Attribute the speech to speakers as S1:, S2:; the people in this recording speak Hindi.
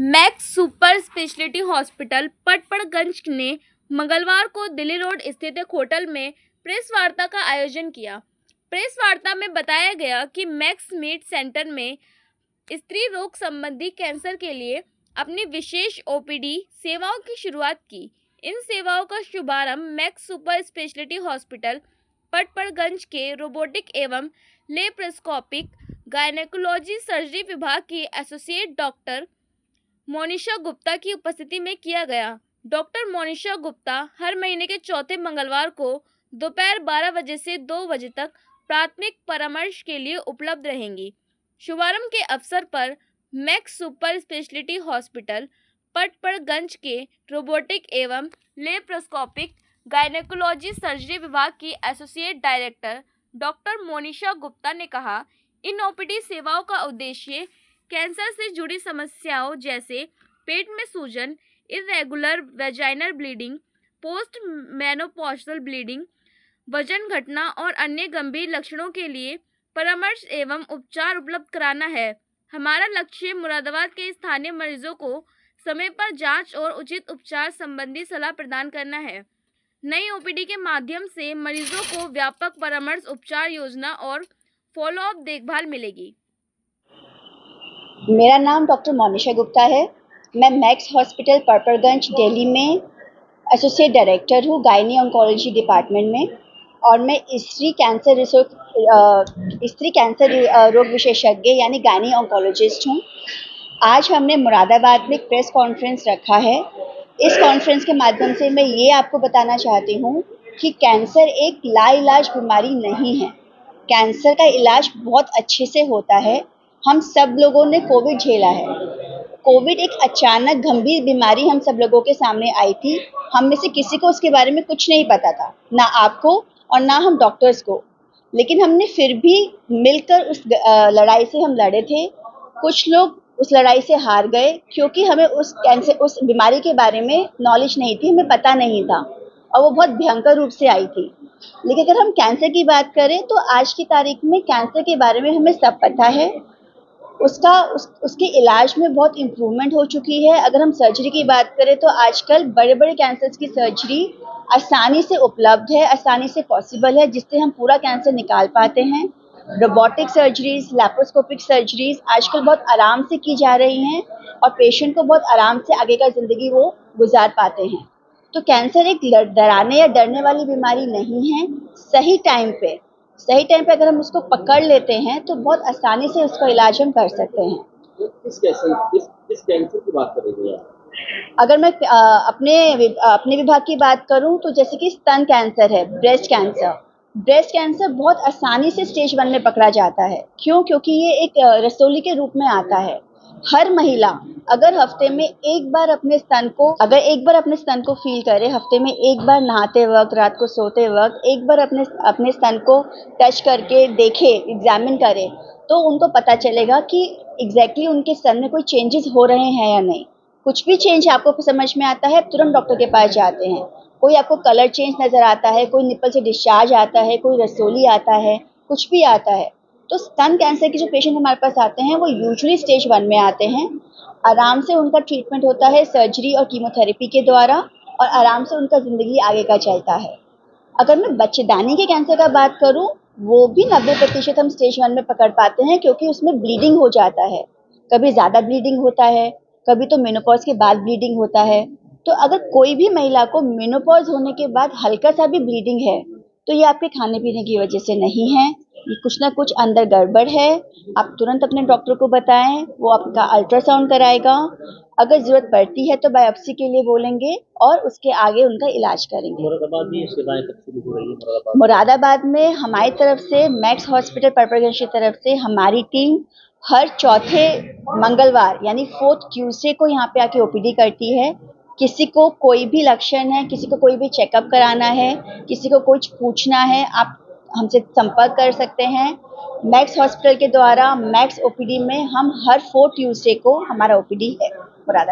S1: Max super speciality hospital Patparganj ने मंगलवार को दिल्ली रोड स्थित एक होटल में प्रेस वार्ता का आयोजन किया। प्रेस वार्ता में बताया गया कि मैक्स मीट सेंटर में स्त्री रोग संबंधी कैंसर के लिए अपनी विशेष ओपीडी सेवाओं की शुरुआत की। इन सेवाओं का शुभारंभ max super speciality hospital Patparganj के रोबोटिक एवं लेप्रोस्कोपिक गायनेकोलॉजी सर्जरी विभाग की एसोसिएट डॉक्टर मोनिशा गुप्ता की उपस्थिति में किया गया। डॉक्टर मोनिशा गुप्ता हर महीने के चौथे मंगलवार को दोपहर 12 बजे से 2 बजे तक प्राथमिक परामर्श के लिए उपलब्ध रहेंगी। शुभारंभ के अवसर पर max super speciality hospital Patparganj के रोबोटिक एवं लेप्रोस्कोपिक गायनेकोलॉजी सर्जरी विभाग की associate director doctor Monisha Gupta ने कहा, इन ओपीडी सेवाओं का उद्देश्य कैंसर से जुड़ी समस्याओं जैसे पेट में सूजन, irregular vaginal bleeding, post menopausal bleeding, वजन घटना और अन्य गंभीर लक्षणों के लिए परामर्श एवं उपचार उपलब्ध कराना है। हमारा लक्ष्य मुरादाबाद के स्थानीय मरीजों को समय पर जांच और उचित उपचार संबंधी सलाह प्रदान करना है। नई ओपीडी के माध्यम से मरीजों को व्यापक परामर्श, उपचार योजना और फॉलोअप देखभाल मिलेगी।
S2: मेरा नाम डॉक्टर मोनिशा गुप्ता है। मैं मैक्स हॉस्पिटल पटपड़गंज दिल्ली में एसोसिएट डायरेक्टर हूँ गायनी ऑन्कोलॉजी डिपार्टमेंट में, और मैं स्त्री कैंसर रोग विशेषज्ञ यानी गायनी ऑन्कोलॉजिस्ट हूँ। आज हमने मुरादाबाद में एक प्रेस कॉन्फ्रेंस रखा है। इस कॉन्फ्रेंस के माध्यम से मैं ये आपको बताना चाहती हूँ कि कैंसर एक लाइलाज बीमारी नहीं है। कैंसर का इलाज बहुत अच्छे से होता है। हम सब लोगों ने कोविड झेला है। कोविड एक अचानक गंभीर बीमारी हम सब लोगों के सामने आई थी। हम में से किसी को उसके बारे में कुछ नहीं पता था, ना आपको और ना हम डॉक्टर्स को, लेकिन हमने फिर भी मिलकर उस लड़ाई से हम लड़े थे। कुछ लोग उस लड़ाई से हार गए क्योंकि हमें उस बीमारी के बारे में नॉलेज नहीं थी, हमें पता नहीं था और वो बहुत भयंकर रूप से आई थी। लेकिन अगर हम कैंसर की बात करें तो आज की तारीख में कैंसर के बारे में हमें सब पता है। उसके इलाज में बहुत इम्प्रूवमेंट हो चुकी है। अगर हम सर्जरी की बात करें तो आजकल बड़े बड़े कैंसर्स की सर्जरी आसानी से उपलब्ध है, आसानी से पॉसिबल है, जिससे हम पूरा कैंसर निकाल पाते हैं। रोबोटिक सर्जरीज, लैप्रोस्कोपिक सर्जरीज आजकल बहुत आराम से की जा रही हैं और पेशेंट को बहुत आराम से आगे का ज़िंदगी वो गुजार पाते हैं। तो कैंसर एक डराने या डरने वाली बीमारी नहीं है। सही टाइम पे अगर हम उसको पकड़ लेते हैं तो बहुत आसानी से उसका इलाज हम कर सकते हैं।
S3: किस कैंसर की बात कर रही हैं?
S2: अगर मैं अपने विभाग की बात करूं तो जैसे कि स्तन कैंसर है, ब्रेस्ट कैंसर बहुत आसानी से स्टेज 1 में पकड़ा जाता है। क्योंकि ये एक रसौली के रूप में आता है। हर महिला अगर हफ्ते में एक बार अपने स्तन को फील करे, हफ्ते में एक बार नहाते वक्त, रात को सोते वक्त एक बार अपने स्तन को टच करके देखे, एग्जामिन करे, तो उनको पता चलेगा कि एग्जैक्टली उनके स्तन में कोई चेंजेस हो रहे हैं या नहीं। कुछ भी चेंज आपको समझ में आता है, तुरंत डॉक्टर के पास जाते हैं। कोई आपको कलर चेंज नज़र आता है, कोई निप्पल से डिस्चार्ज आता है, कोई रसौली आता है, कुछ भी आता है, तो स्तन कैंसर के जो पेशेंट हमारे पास आते हैं वो यूजुअली स्टेज 1 में आते हैं। आराम से उनका ट्रीटमेंट होता है सर्जरी और कीमोथेरेपी के द्वारा, और आराम से उनका ज़िंदगी आगे का चलता है। अगर मैं बच्चेदानी के कैंसर का बात करूं, वो भी 90% हम स्टेज 1 में पकड़ पाते हैं, क्योंकि उसमें ब्लीडिंग हो जाता है। कभी ज़्यादा ब्लीडिंग होता है, कभी तो मेनोपॉज के बाद ब्लीडिंग होता है। तो अगर कोई भी महिला को मेनोपॉज होने के बाद हल्का सा भी ब्लीडिंग है तो ये आपके खाने पीने की वजह से नहीं है, ये कुछ ना कुछ अंदर गड़बड़ है। आप तुरंत अपने डॉक्टर को बताएं, वो आपका अल्ट्रासाउंड कराएगा। अगर ज़रूरत पड़ती है तो बायोप्सी के लिए बोलेंगे और उसके आगे उनका इलाज करेंगे। मुरादाबाद में हमारी तरफ से, मैक्स हॉस्पिटल पटपड़गंज की तरफ से, हमारी टीम हर चौथे मंगलवार यानी 4th ट्यूसडे को यहाँ पे आके ओपीडी करती है। किसी को कोई भी लक्षण है, किसी को कोई भी चेकअप कराना है, किसी को कुछ पूछना है, आप हमसे संपर्क कर सकते हैं। मैक्स हॉस्पिटल के द्वारा मैक्स ओपीडी में हम हर 4th ट्यूसडे को हमारा ओपीडी है मुरादाबाद।